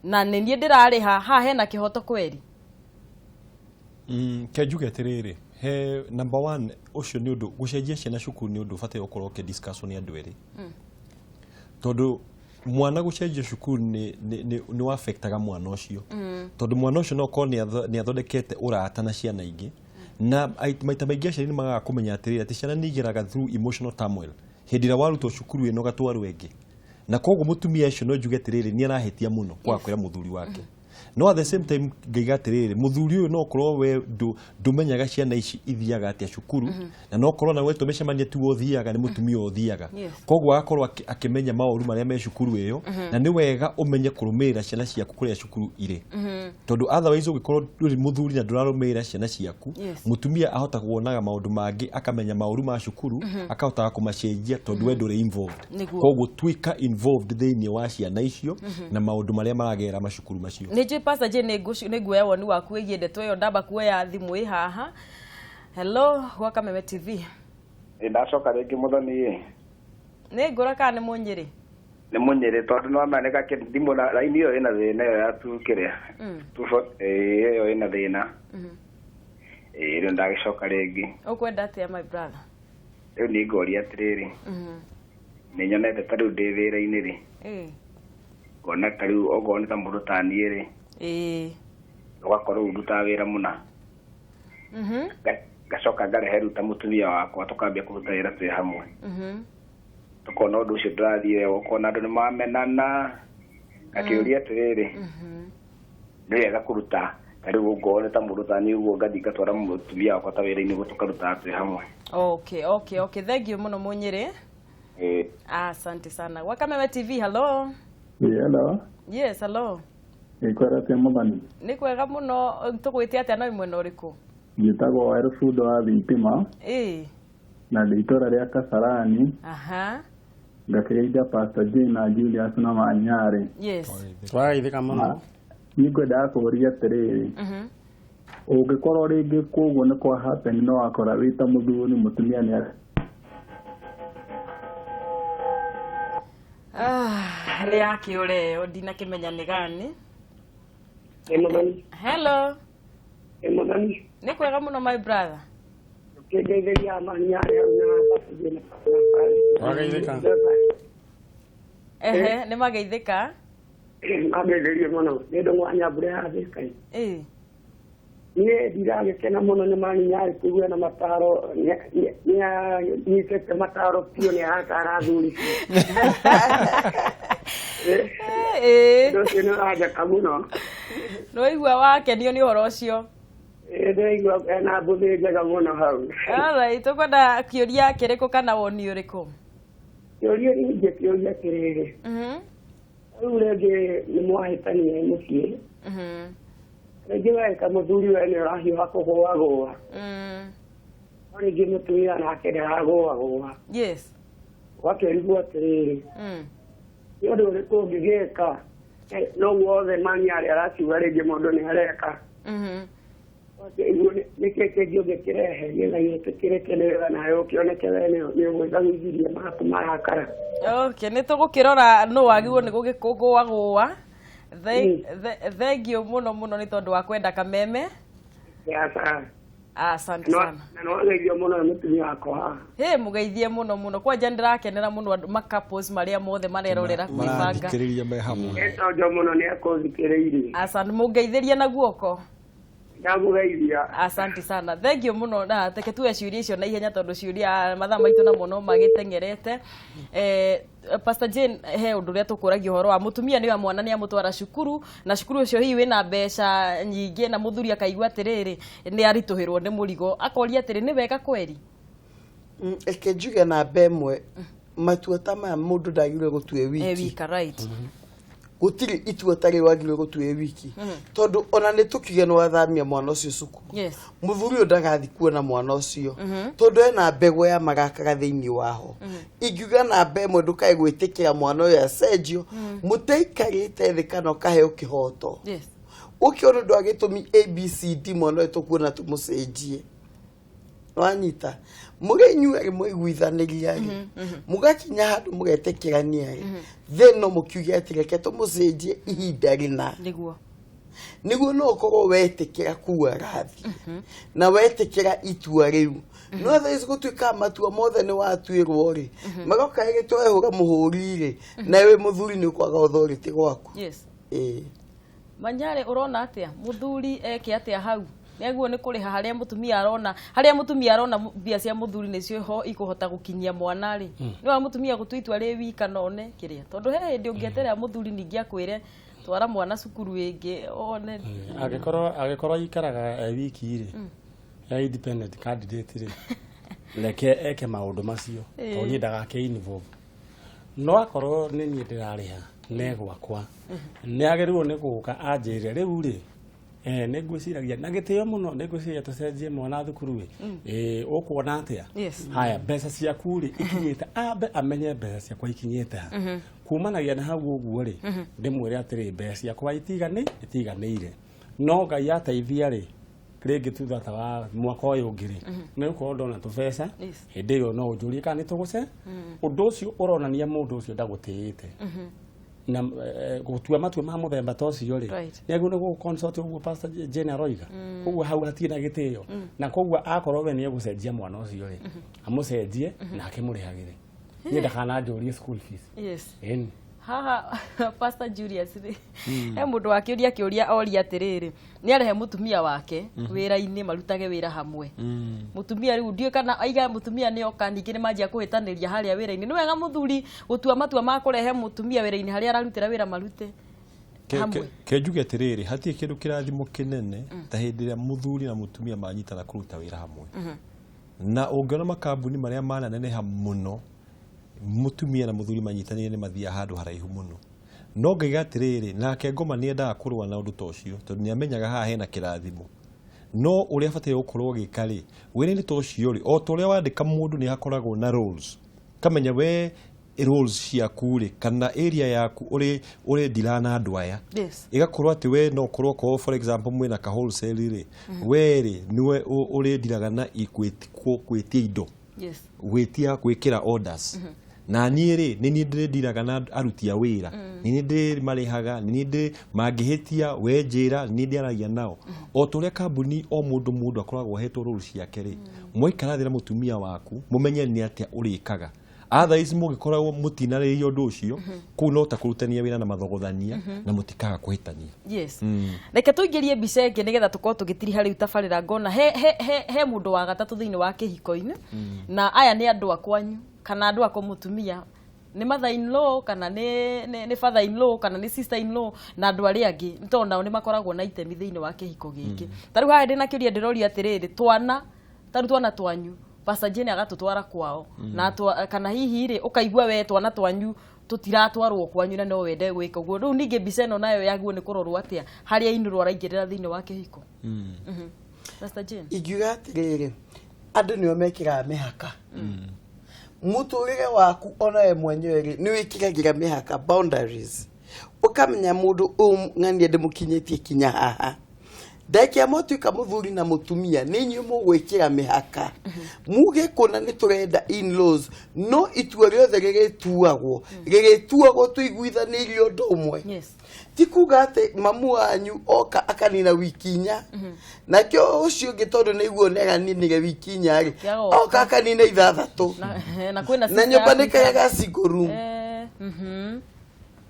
na nie ndirariha ha hena kihoto kweri. Kejuge tiriri he number 1 ucio ni undu gucenjia ciana cukuru ni undu fatai ukorwo ke discussion ya andu eri tondu mwana gucenjia cukuru ni wa affectaga mwana ucio tondu mwana ucio no ko ni athondekete urata na ciana ingi na maita maingi aciari ni magaga kumenya atiriri ati ciana ni igeraga through emotional turmoil hindira warutwo cukuru ino gatwaru engi na koguo mutumia ucio no njuge atiriri ni arahetia muno kwa kwira muthuri wake no at the same time ngaiga atiriri muthuri uyu no korwo we ndumenyaga ciana ici ithiaga atia cukuru na no korwo na we tumecemania tu uthiaga ni mutumia uthiaga koguo agakorwo akimenya mauru maria me cukuru iyo na ni wega umenye kurumirira ciana ciaku kuria cukuru ire tondu otherwise ugikorwo nduri muthuri na ndurarumira ciana ciaku mutumia ahota kuonaga maundu mangi akamenya mauru ma cukuru akahota kumacenjia tondu we nduri involved koguo twika involved thini wa ciana icio na maundu maria maragera macukuru macio. Pastor Jane ni guoya woni waku wigie ndeto iyo ndamba kuoya thimu i haha. Hello wa Kameme TV. Ndacoka ringi Muthoni ni ngura kana ni Munyiri? Ni Munyiri tondu no maneka thimu na line iyo ina thina iyo ya tu kiria iyo ina thina rio ndagicoka ringi. Ukwenda atia my brother? Riu ni ngoria atiriri ni nyonete tariu ndi wira-ini ri ngona tariu ogo ni ta mundu tanie ri ugakorwo uruta wira muna gacoka ngarehe ruta mutumia wakwa tukambia kuruta wira twi hamwe tukona undu ucio ndirathire ukona andu ni mamenana akiuria atiriri ni wega kuruta tariu ngone ta mundu tanie uguo ngathi ngatwara mutumia wakwa ta wira-ini guo tukaruta twi hamwe. Okay, thank you muno Munyiri. Asante sana. Wa Kameme TV, hello. Hello. Yes, hello. Ikwera te Muthoni. Ni kwega muno tugwite atia no imwe no riku? Ngitagwo Elfud wa Thitima. Na nditora ria Kasarani. Ngakireithia Pastor Jane na Julius na Manyare. Yes. Twaithika muno. Ningwenda kuria atiriri. Ungikorwo ringi kuguo ni kwa happen no akora wita muthuri mutumia ni ria kiureo ndina kimenya ni gani. Hello. Muthoni. Ni kwega muno my brother. Ngeithia Manyare na Pastor Jane. Twageithika. Ni mageithika. Mageithia muno ni ndo mwanya bure ya thikai. Ni ndiragikena muno ni Manyare kuigua na mataro ni tete mataro pio ni akara thuri. Ndio aja kamuno. No igua wake ndio ni horo cio. Ndio igua na buthe jaga muno hau. Alright, tukwenda kiuria kiriko kana woni uriku? Kiuria ni kiuria kirere. Urege ni mwahitani mucie. Rejewa kama muthuri we ni rahio kugoa goa. Oni gimutuira na akera goa goa. Yes. Wakerigwa atiriri. Yodo riko ngigeka no wothe Manyare arakiuga ringi mundu ni areka nikeke gioge kirehe yena yetekerekenerera nayo kioneke wene ni mwithagiria maku marakara. Okay, ni tugukirora no wagirwo ni gugikugwa gwa. Thank you muno ni tondu wa kwenda Kameme. Asante sana. No ngeithia muno mutumia wakwa. Mugeithie muno kwa ndirakenera muno makapos maria mothe marerorera kwibanga. Thikiriria me hamwe. Eto muno ni akothikiririe. Asante mugeithĩrie na guoko. Ndamugeithia. Asante sana. Thank you muno na teke tuwe ciuria icio na ihenya tondu ciuria mathaa maitu na muno magitengerete. Pastor Jane he undu ria tukuragio horo wa mutumia ni wa mwana ni amutwara cukuru na cukuru ucio hihi wina mbeca nyingi na muthuri akaigua atiriri ni arituhirwo ni murigo akoria atiri ni wega kweri. eke njuge na bemwe matua ta maya mundu ndagire gutue wiki wika right gutiri itua tari wagire gutue wiki tondu ona ni tukige no athamia mwana ucio cukuru yes muthuri uyu ndagathi kuona mwana ucio tondu ena mbego ya magakaga thiini waho ingiuga na bemwe ndukae gwitikira mwana uyu acenjio muteikarite thi kana ukaheo kihoto yes ukiona ndu agitumi ABCD mwana uyu tukuona tumucenjie wanyita mugenyu ari mwiguithaniria mugakinya handu mugetekirania theno mukiugia atireke tumucenjie ihinda rina niguo no korwo wetikira kuwa rathi na wetikira itua riu no thaici gutuika matua mothe ni watuirwo ri magoka igitwehura muhuri ri na we muthuri ni kwaga authority gwaku yes Manyare urona atia muthuri eke atia hau neguo ni kuriha haria mutumia arona bia cia muthuri nicio ho ikuhota gukinyia mwana ri ni wa mutumia gutuitwa ri wika none kiria tondu he ndi ungieterera muthuri ningi akwire twara mwana cukuru ingi one agikoro ikaraga wiki ri ya independent candidate ri leke eke maundu macio to ni ndagake involve no akorwo ni ni ndirariha negwakwa ni agerirwo ni guka anjire riu ri negwiciragia na gitio muno negwiciria tucenjie mwana thukuru ukuona atia haya mbeca cia kuri ikinyite abe amenye mbeca cia kwa ikinyite kumanagia na hau uguo ri ndimwire atiri mbeca cia kwa itiganire no Ngai ateithia ri ringi tutha ta wa mwaka uyu ngiri ni uko ndona tubeca hindi yo no njuri kana ni tuguce undu ucio uronania mundu ucio ndagutiite na gutua matua ma muthemba tocio ri negu ni gu consult uguo Pastor Jane Aroiga uguo hau hatina gitio na koguo akorwo we ni egucenjia mwana ucio ri amucenjie na akimurihagire ni ndakana njurie school fees yes en haha Pastor Julius ri he mundu wakiuria kiuria oria atiriri ni arehe mutumia wake wira-ini marutage wira hamwe mutumia riu ndio kana aiga mutumia ni oka ningi ni manjia kuhitaniria haria wira-ini ni wega muthuri gutua matua ma kurehe mutumia wira-ini haria ararutira wira marute hamwe kenjuge atiriri hatie kindu kirathimo kinene ta hindi ria muthuri na mutumia manyitana kuruta wira hamwe na ungiona makambuni maria mananeneha muno mutumia na muthuri manyitanire ni mathia handu haraihu muno no ngaiga atiriri nake ngoma ni endaga kurwa na undu tocio tondu ni amenyaga haha hena kirathimo no uria fatire gukorwo gikari wira ni tocio ri o toria wandika mundu ni hakoragwo na rules kamenya we rules cia kuri kana area yaku uri dilana andu aya igakorwo ati we no korwo ko for example mwina ka wholesale ri we ri niwe uri dilaga na equity kwetia indo gwitia gwikira orders na niĩ ni ndiraga na aruti a wira ni ndiri marihaga ni ndiri mangihitia wenjira ni ndiaragia nao o turia kambuni o mundu akoragwo hetwo rules ciake ri moikara thira mutumia waku mumenye ni atia urikaga otherwise mugikoragwo mutinaririo undu ucio ku no ta kurutania wira na mathogothania na mutikaga kuhitania yes reke tuingirie mbica ingi nigetha tukorwo tugitiriha riu tabarira ngona he mundu wa gatatu thiini wa kihiko-ini na aya ni andu akwanyu kana andu akomutumia ni mother in law kana ni father in law kana ni sister in law na andu ari angi ntona ni makoragwo na itemi thiini wa kihiko giki tariu haha ndina kiuria ndiroria atiriri twana twanyu Pastor Jane agatutwara kwao na kana hihi ri ukaigua we twana twanyu tutiratwarwo kwanyu na no wende gwika uguo riu ningi mbica ino nayo yaguo ni kurorwo atia haria inuru araingirira thiini wa kihiko Pastor Jane igiuga atiriri andu nio mekira mihaka muturire waku ona we mwenyewe ri ni wikiragira mihaka boundaries ukamenya mundu ng'ania ndimukinyitie kinya haha Dakia motuika muthuri na mutumia ninyi mugwikira mihaka muge kuna ni turenda in-laws no itua riothe rigituagwo tuiguithanirio ndu umwe tikuga ati mamu wanyu oka akanina wikinya na kyo ucio gitondu niguo neganire wikinya ri oka akanina ithathatu na nyumba nikaga single room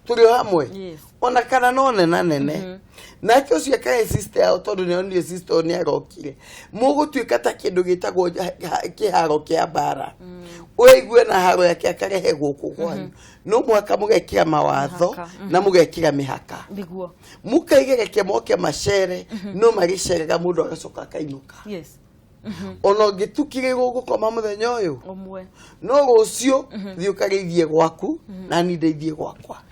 turi hamwe ona kana none na nene na kyo cia kae sister yao tondu ne only sister ni arokire mugutuika ta kindu gitagwo kiharo kia bara uigue na haro yake akarehe guku kwanyu no mwaka mugekira mawatho na mugekira mihaka mukaigere ke moke macere no maricerega mundu agacoka akainuka ona ngitukire gukoma muthenya uyu omwe no rucio thi ukarithie gwaku na ni ndeithie gwakwa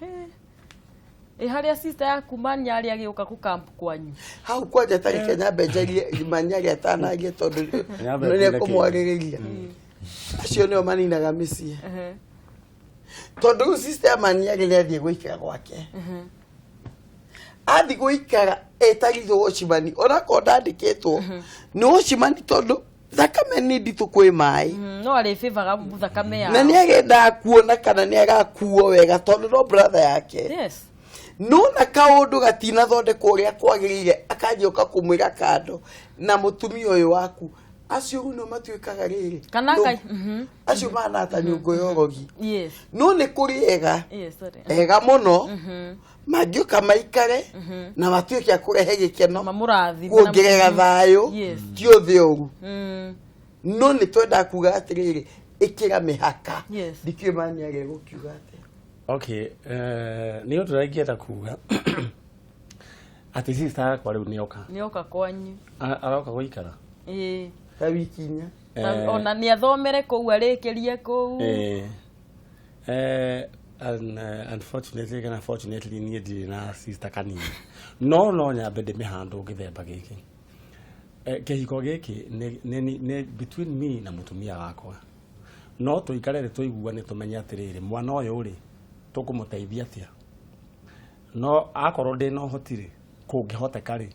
haria sister yaku Manyari agiuka ku camp kwanyu hau kwanja tari Kenya benjarie Manyari atanagie tondu nene kumwagiriria acio nio maninaga micie tondu sister Manyari ni athie gwikara gwake athi gwikara etagithwo Washimani ona ko ndandikitwo ni Washimani tondu thakame ni nditu kwi mai no ari favor thakame ya na ni agenda kuona kana ni agakuo wega tondu no brother yake yes no na kaundu gatina thondekwo ria kwagirire akajioka kumwira kando na mutumia uyu waku acio no matuikaga riri kana kai acio manata nyungu yorogi yes no ni kuri ega yes sorry ega muno magioka maikare na matuike akurehe gikeno mamurathi kuongerera thayo tio thiuru no ni twenda kuga atiriri ikira mihaka dikio Manyari gukiuga ati okay ni undu raingĩenda kuga ati sister kwa riu nioka kwanyu aroka guikara ta wiki inya ona ni athomere kuu arikirie kuu unfortunately ni ndiri na sister kanini no nyambe ndimihando githemba giki kihiko giki ni between me na mutumia wakwa no tuikarere tuiguane tumenye atiriri mwana uyu ri tukumuteithia atia no akorwo ndi no hotire kungihoteka ri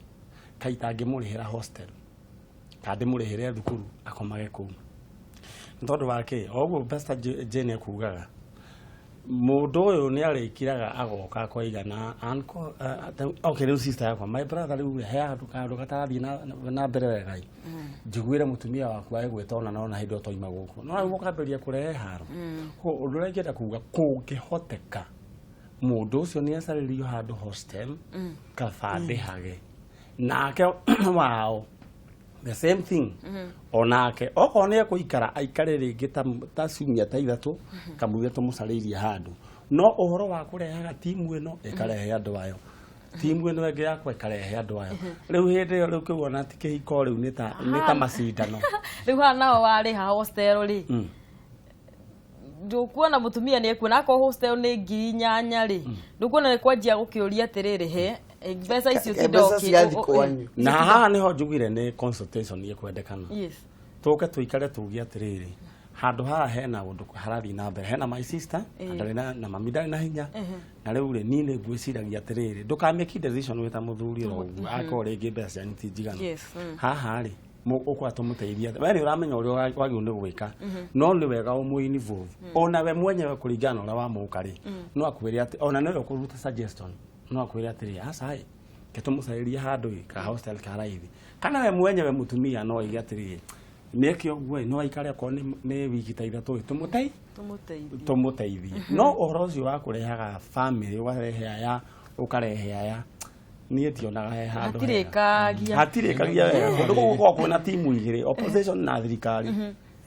kaita ngimurihira hostel kandi murihire thukuru akomage kuu ntondu wake oguo Pastor Jane akugaga mundu uyu ni arikiraga agoka koigana anko okay riu sister yakwa my brother riu he andu gatarathi na mbere wega njiguire mutumia waku agwetona na hindo toima guku no riu ukamberia kurehe haro ko undu raingĩenda kuga kungihoteka mundu ucio ni acaririo handu hostel kabande hage nake wao the same thing onake okone kuikara aikare ringi ta ciumia ta ithatu kamuge tumucaririe handu no uhoro wa kurehaga timu ino ikarehe andu ayo timu ino enge yakwa ikarehe andu ayo riu hindi iyo riu kiuona ati kihiko riu ni ta macindano riu nao wari ha hostel ri ndukuona mutumia ni ekuona ko hostel ni 8,000 ri ndukuona ni kwanjia gukiuria atiriri he mbeca icio tindoki na haha niho njugire ni consultation yekwendekana yes tuke tuikare tugie atiriri handu haha hena undu harathi na mbere hena my sister andari na mami ndari na hinya na riu ri ni ngwiciragia atiriri ndukamake decision wita muthuri uguo akore ingi mbeca ni njigana haha ri ukwa tumuteithia wewe uramenya uria wagi ni gwika no ni wega umuini vuvu ona we mwenyewe kuringana ora wa mukari no akwiri ati ona no kuruta suggestion no akwiri ati asai ketumucairia handu ka hostel ka raithi kana we mwenyewe mutumia no iga ati meke ogwe no aikare ko ni wiki ta ithatu tumuteithia no uhoro ucio wa kurehaga family warehe aya ukarehe aya ni etionaga he handu hatirikagia wega nduguko kwona timu igiri opposition na thirikari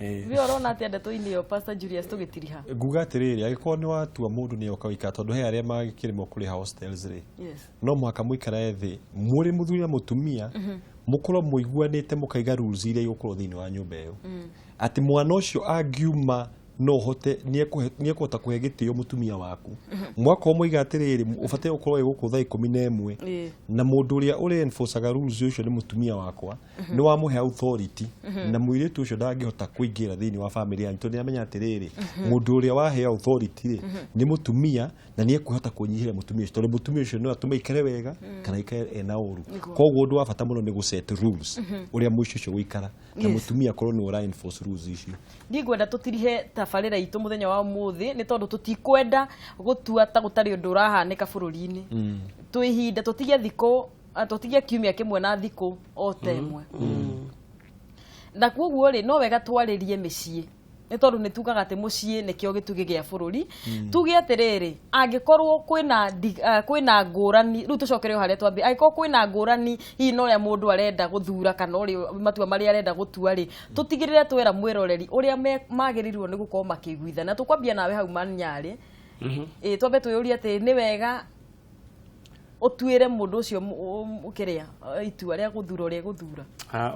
vi orona ati ndeto ini yo Pastor Julius tugitiriha nguga atiriri agikorwo ni watua mundu ni oka wika tondu he aria magikirimo kuri hostels ri no mwaka muikara thi muri muthuri na mutumia mukorwo muiguanite mukaiga rules iria igukorwo thiini wa nyumba iyo ati mwana ucio angiuma no hote ni ekuhota kuhe gitio mutumia waku mwaka umwe atiriri ubate ukorwo igukutha 11 na mundu uria uri enforceaga rules ucio ni mutumia wakwa ni wa muhe authority na mwiritu ucio ndangihota kuingira thiini wa family yanyu tondu amenya atiriri mundu uria wahe authority ni mutumia na ni ekuhota kunyihira mutumia ucio tondu mutumia ucio no atume ikare wega kana ikare ena uru koguo ndu wa bata muno ni guset rules uria mwici ucio wikara na mutumia korwo ni ura enforce rules icio ndigwenda tutirihe tabarira itu muthenya wa muthi ni tondu tutikwenda gutua ta gutari undu urahanika bururi-ini tuihinda tutigie thiko tutigie kiumia kimwe na thiko o temwe na koguo ri no wega twaririe micii ni tondu ni tugaga ati mucii ni kio gitugi gia bururi tugie atiriri angikorwo kwina ngurani riu tucokereo haria twambi angikorwo kwina ngurani hi no ria mundu arenda guthura kana uri matua mari arenda gutua ri tutigirire twera mwiroreri uria magirirwo ni gukorwo makiguithana tukwambia nawe hau Manyari twambe twiyuria ati ni wega utwire mundu ucio mukiria itua ria guthura ria guthura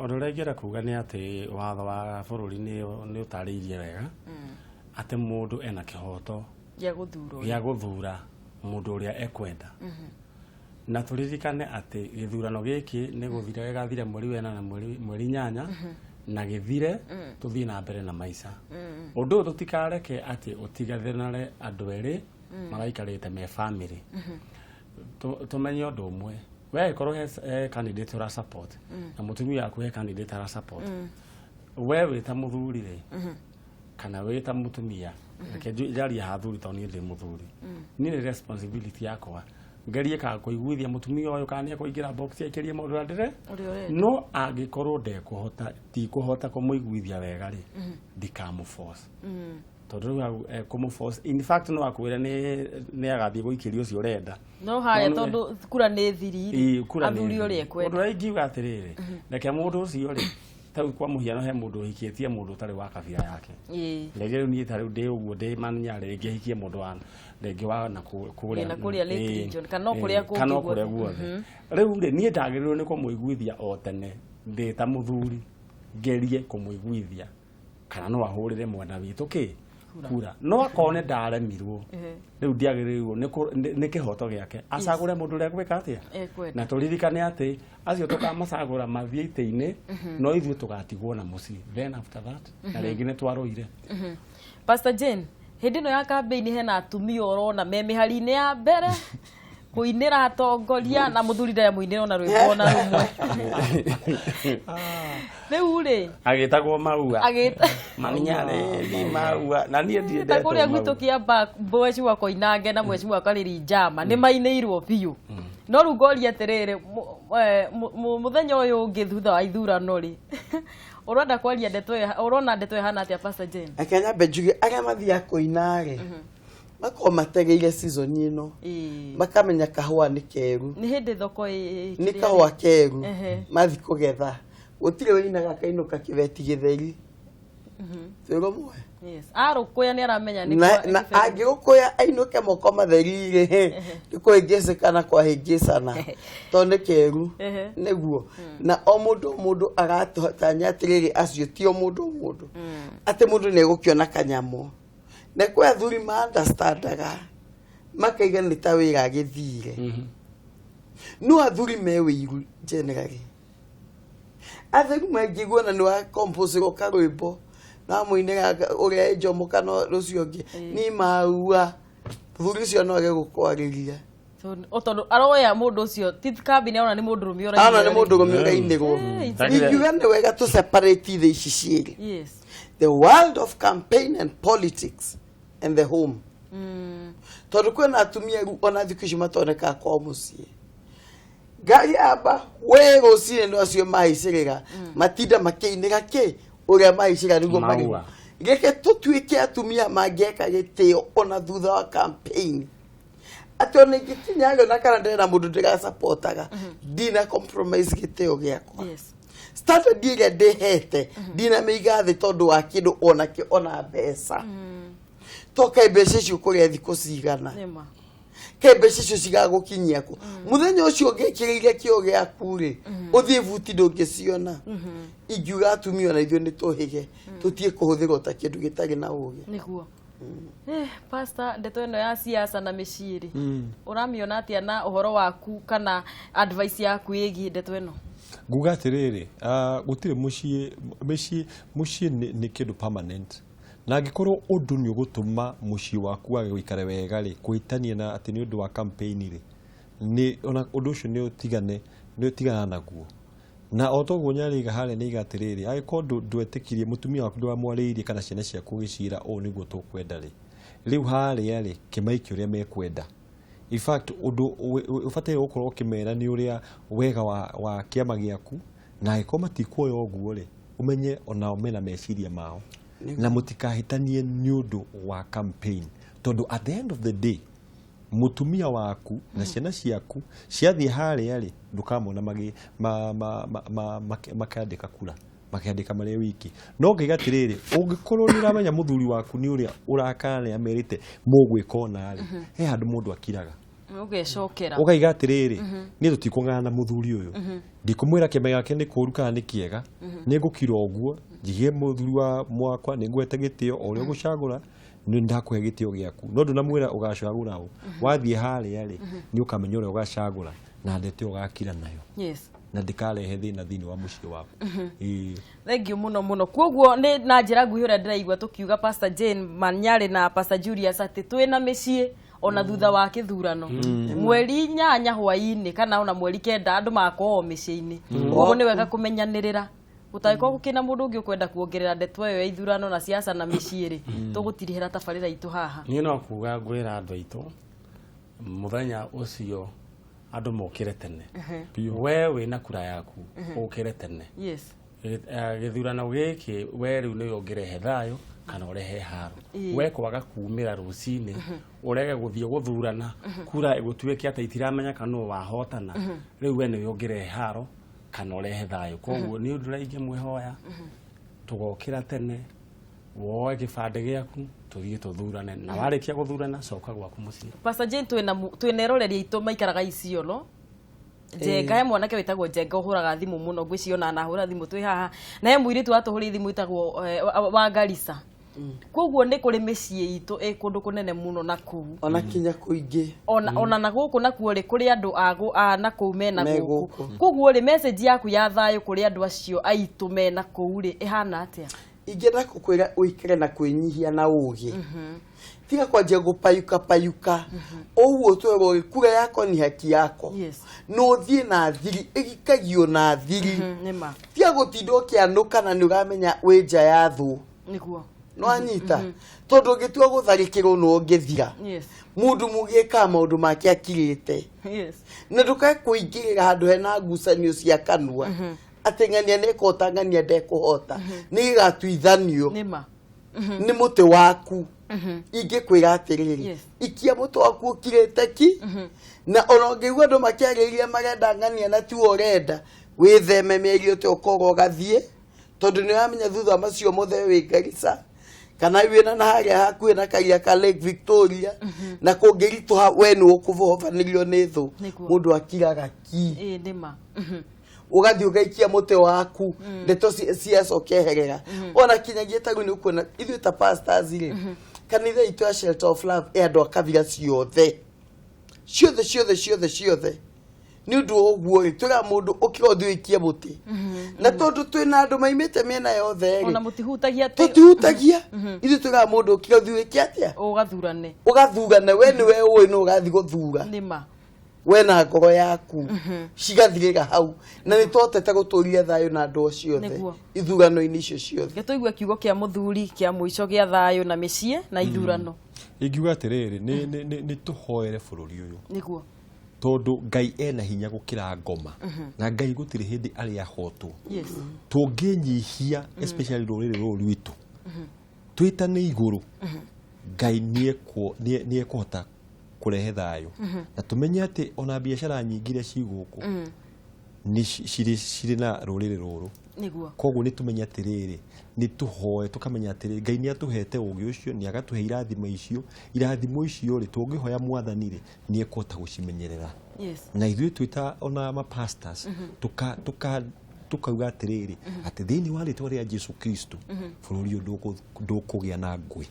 undu uria ngira kuga ni ati watho wa bururi ni utariirie wega ati mundu ena kihoto gia guthura mundu uria ekwenda na turirikane ati githurano giki ni guthira gathire mweri wena na mweri nyanya na githire tuthie na mbere na maica undu tutikareke ati utigathenare andu eri maraikarite me family tumenye undu umwe we korwo he candidate ura support na mutumia yaku he candidate ara support we wita muthuri ri kana wita mutumia reke jaria hathuri to ni ndi muthuri ni responsibility yakwa ngerie ka kuiguithia mutumia uyu kana kuingira box ikirie mundu ndire no angikorwo ti kuhota kumuiguithia wega ri ndikamu force tondu kumu force in fact no akwira ni agathie guikiria ucio renda no haya tondu kura ni thiri athuri uri ekwenda undu ingiuga atiriri reke mundu ucio ri tau kwa muhiano he mundu hikitie mundu tari wa kabira yake rege ni tari ndi uguo ndi manya rege hikie mundu wa rege wa na kuria region kana kuria guothe riu ri ni ndagirirwo ni kumuiguithia o tene ndi ta muthuri ngerie kumuiguithia kana no ahurire mwana witu kura no akone ndaremirwo riu ndiagirirwo ni kihoto giake acagure mundu ria gwika atia na turirikane ati acio tukamacagura mathie ite-ini no ithuĩ tugatigwo na muci then after that na ringi ni twaroire Pastor Jane hindi no ya campaign hena atumia orona me mihari-ini ya mbere kuinira atongoria na muthuri ndaya muinira na rwimbo na rumwe riu ri agitagwo maua maninyare ni maua na nie ndie ndeto kuria gwitu kiamba mboci wa koinange na mweci wa kariri njama ni mainirwo biu no rugori atiriri muthenya uyu ungi thutha wa ithurano ri urenda kwaria ndeto urona ndeto hana atia Pastor Jane akanya bejuge aria mathia koinare mako mategeire season ino makamenya kahua ni keru ni hindi thoko ni kahua keru mathi kugetha utire winaga kainuka kiveti githeri turomwe yes arukuya ni aramenya ni na agikuya ainuke moko matherire ikuingisikana kwa hingisana to ni keru niguo na o mundu agatanya atiriri acio ti o mundu ati mundu ni gukiona kanyamo na kwa athuri ma understandaga makaiga ni ta wira githire no athuri me wiru generally athuri magigona ni wa compose go karwimbo na muinega uria ejomo kana rucio ngi ni maua thuri cio no gigukwariria so otondo aroya mundu ucio titkambi ona ni mundu rumi ora ana ni mundu rumi ora innego igiuga ni wega to separate the ishishiri yes the world of campaign and politics and the home tondu kwena atumia ona thikisho matoneka kwa mucie gari aba we rucine ndo acio maicirira matinda makiinira ki uria maicira niguo mari geke tutwike atumia mageka gitio ona thutha wa campaign atone gitinyaga na kana ndera mundu ndira supportaga dina compromise gitio giakwa yes started diga de hete dina meigathe tondu wa kindu ona ki ona besa toka ibese cio kuria thiko cigana nema kebese cio cigagukinyia ku muthenya ucio ngekirire kio giaku ri uthie vuti ndungiciona ingiuga atumia na ithuĩ ni tuhige tutie kuhuthira ta kindu gitari na ugi niguo Pastor ndeto ino ya siasa na miciri uramiona atia na uhoro waku kana advice yaku igi ndeto ino nguga atiriri gutire mucie ni kindu permanent na angikorwo undu ni ugutuma mucie waku age guikare wega ri kuitania na ati ni undu wa campaign ri ni ona undu ucio ni utigana naguo na otoguo nyariga hale ni igatiriri agikorwo ndwetikirie mutumia waku ndwamwariirie kana ciana ciaku gicira o niguo tukwenda ri riu haria ri kimaiki uria mekwenda in fact undu ufatai gukorwo kimera ni uria wega wa kiama giaku na agikorwo matikuoya uguo ri umenye ona mena meciria mao na mutikahitanie ni undu wa campaign tondu at the end of the day mutumia waku na ciana ciaku ciathie haria ri ndukamona makandika kura makandika mari wiki no ngigatiriri ungikorwo ni uramenya muthuri waku ni uria urakana amerite mugwika ona ri he handu mundu akiraga ugecokera ukaiga atiriri ni tutikungana na muthuri uyu ndikumwira kĩmbe gĩake nĩ kũru kana nĩ kĩega nĩ ngũkira ũguo njigie muthuri wa mwakwa nĩ ngwete gĩtĩo o ũrĩa ũgũcagũra nĩ ndakũhe gĩtĩo gĩaku no ndunamwĩra ũgacagũra ũ wathiĩ harĩa rĩ nĩ ũkamenya ũrĩa ũgacagũra na ndete ũgakira nayo na ndikarehe thĩna thĩinĩ wa mũciĩ waku. Thank you muno kwoguo nĩ na njĩra nguhĩ ũrĩa ndĩraigua tũkiuga Pastor Jane Manyari na Pastor Julius atĩ twĩna mĩciĩ ona thutha wa kĩthurano mweri 8 hwaĩ-inĩ kana ona mweri 9 andũ makorwo mĩciĩ-inĩ ũguo nĩ wega kũmenyanĩrĩra gũtagĩkorwo gũkĩna mũndũ ũngĩ ũkwenda kuongerera ndeto ĩyo ya ithurano na siasa na mĩciĩ-rĩ tũgũtirihĩra tabarĩra itũ haha. Niĩ no kuga ngwĩra andũ aitũ mũthenya ũcio andũ mokĩre tene we wĩna kura yaku ũkĩre tene gĩthurano gĩkĩ we rĩu nĩ ũngĩrehe thayũ kana ũrehe haro we kwaga kumĩra rũcinĩ ũrege gũthiĩ gũthurana kura ĩgũtuĩke atĩ itiramenya kana nũ wahotana rĩu we nĩwe ũngĩrehe haro kana ũrehe thayũ koguo nĩ ũndũ ũraingĩ mwĩhoya tũgokĩra tene woe gĩbandĩ gĩaku tũthiĩ tũthurane na warĩkia gũthurana coka gwaku mũciĩ. Pastor Jane twĩna eroreri aitũ maikaraga Isiolo Njenga he mwanake wĩtagwo Njenga ũhũraga thimũ mũno ngwĩciona na hũra thimũ twĩ haha na he mũirĩtu watũhũrĩra thimũ wĩtagwo wa Garissa koguo nĩ kũrĩ mĩciĩ itũ kũndũ kũnene mũno na kũu ona kinya kũingĩ ona na gũkũ nakuo rĩ kũrĩ andũ na kũu mena gũkũ koguo rĩ message yaku ya thayũ kũrĩ andũ acio aitũ mena kũu rĩ ĩhana atĩa? Ingĩenda gũkwĩra ũikare na kwĩnyihia na ũgĩ tiga kwanjia gũpayuka ũguo twĩrwo kura yako ni haki yako no thiĩ na thiri ĩgikagio na thiri tiga gũtinda ũkĩanũka na nĩ ũramenya wĩ nja ya thũ nĩguo no anyita tondũ ũngĩtua gũtharĩkĩrwo no ũngĩthira mũndũ mũgĩka maũndũ make akirĩte na ndũkae kũingĩrĩra handũ hena ngucanio cia kanua atengania nekota ngania ndekũhota nĩ igatuithanio nĩ mũtĩ waku ingĩkwĩra atĩrĩrĩ ikia mũtĩ waku ũkirĩte ki na ona ũngĩigua andũ makĩarĩrĩria marenda ngania na ti ũrenda wĩtheme mĩario te ũkorwo ũgathiĩ tondũ nĩ ũramenya thutha macio mothe wĩ Garissa kana wĩna na harĩa hakuhĩ na karia ka Lake Victoria na kũngĩritũha we nĩ ũkũhobanĩrio nĩ thũ mũndũ akiraga ki ugathiĩ ũgaikia mũtĩ waku ndeto ciacokeherera ona kinyagia tagu nĩ ũkuona ithuĩ ta pastors rĩ kanitha itũ ya Shelter of Love andũ a kabira ciothe nĩ ũndũ ũguo rĩ twĩra mũndũ ũkĩra ũthiĩ ũikie mũtĩ na tondũ twĩna andũ maimĩte mĩena yothe rĩ ona mũtihutagia tũtihutagia ithuĩ twĩra mũndũ ũkĩra ũthiĩ ũikie atĩa ũgathurane we nĩwe ũĩ nĩ ũgathiĩ gũthura we na ngoro yaku cigathirĩra hau na nĩ twotete gũtũria thayũ na andũ ciothe ithurano-inĩ icio ciothe gĩtũigua kiugo kĩa mũthuri kĩa mũico gĩa thayũ na mĩciĩ na ithurano ingiuga atĩrĩrĩ nĩ tũhoere bũrũri ũyũ nĩguo tondũ Ngai ena hinya gũkĩra ngoma na Ngai gũtirĩ hĩndĩ arĩa ahotwo tũngĩnyihia especially rũrĩrĩ rũrũ rwitũ twĩtane igũrũ Ngai nĩ ekũhota kũrehe thayũ na tumenye atĩ ona biacara nyingĩ iria cigũkũ nĩ cirĩ na rũrĩrĩ rũrũ koguo nĩ tumenye atĩrĩrĩ nĩ tũhoe tũkamenya atĩrĩrĩ Ngai nĩ atũhete ũgĩ ũcio nĩ agatũhe irathimo icio rĩ tũngĩhoya Mwathani rĩ nĩ ekũhota gũcimenyerera na ithuĩ twĩta ona mapastors tukauga atĩrĩrĩ atĩ thĩinĩ wa rĩtwa rĩa Jesu Kristo bũrũri ũyũ ndũkũgĩa na ngũĩ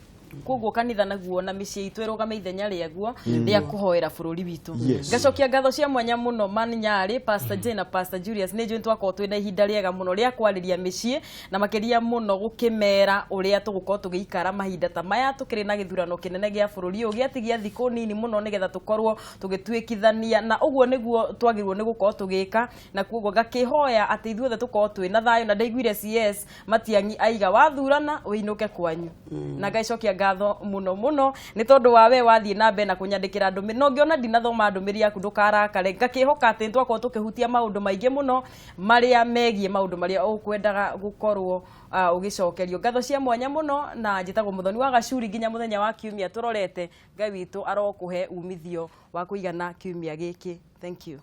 koguo kanitha naguo na mĩciĩ itũ ĩrũgame ithenya rĩaguo rĩa kũhoera bũrũri witũ ngacokia ngatho cia mwanya mũno Manyari Pastor Jane na Pastor Julius nĩ njũĩ twakorwo twĩna ihinda rĩega mũno rĩa kwarĩria mĩciĩ na makĩria mũno gũkĩmera ũrĩa tũgũkorwo tũgĩikara mahinda ta maya tũkĩrĩ na gĩthurano kĩnene gĩa bũrũri ũyũ gĩatigia thikũ nini mũno nĩgetha tũkorwo tũgĩtuĩkithania na ũguo nĩguo twagĩrĩirwo nĩ gũkorwo tũgĩka na koguo ngakĩhoya atĩ ithuothe tũkorwo twĩna thayũ na ndaiguire CS Matiang'i aiga wathurana wĩinũke kwanyu na ngacokia ngatho mũno nĩ tondũ wa we wathiĩ na mbere na kũnyandĩkĩra ndũmĩrĩri no ngĩona ndinathoma ndũmĩrĩri yaku ndũkarakare ngakĩhoka atĩ twakorwo tũkĩhutia maũndũ maingĩ mũno marĩa megiĩ maũndũ marĩa ũkwendaga gũkorwo ũgĩcokerio ngatho cia mwanya mũno na njĩtagwo Mũthoni wa Gacuri nginya mũthenya wa kiumia tũrorete Ngai witũ arokũhe umithio wa kũigana kiumia gĩkĩ. Thank you.